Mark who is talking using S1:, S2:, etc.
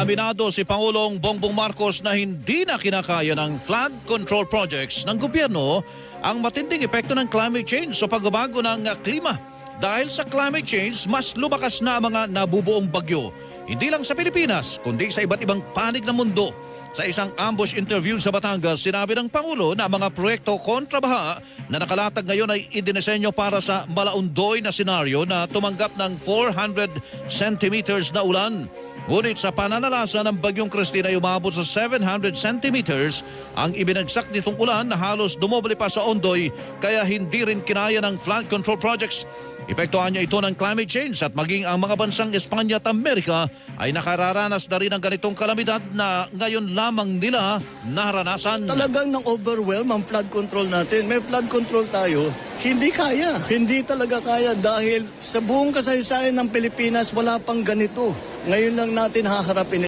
S1: Aminado si Pangulong Bongbong Marcos na hindi na kinakaya ng flood control projects ng gobyerno ang matinding epekto ng climate change o pagbabago ng klima. Dahil sa climate change, mas lumakas na ang mga nabubuong bagyo. Hindi lang sa Pilipinas, kundi sa iba't ibang panig ng mundo. Sa isang ambush interview sa Batangas, sinabi ng Pangulo na mga proyekto kontrabaha na nakalatag ngayon ay idinisenyo para sa malaundoy na senaryo na tumanggap ng 400 centimeters na ulan. Ngunit sa pananalasa ng Bagyong Christine ay umabot sa 700 centimeters ang ibinagsak nitong ulan na halos dumoble pa sa Ondoy kaya hindi rin kinaya ng flood control projects. Epektuhan niya ito ng climate change at maging ang mga bansang Espanya at Amerika ay nakararanas na rin ng ganitong kalamidad na ngayon lamang nila naranasan.
S2: Talagang nang overwhelm ang flood control natin. May flood control tayo, hindi kaya. Hindi talaga kaya dahil sa buong kasaysayan ng Pilipinas wala pang ganito. Ngayon lang natin haharapin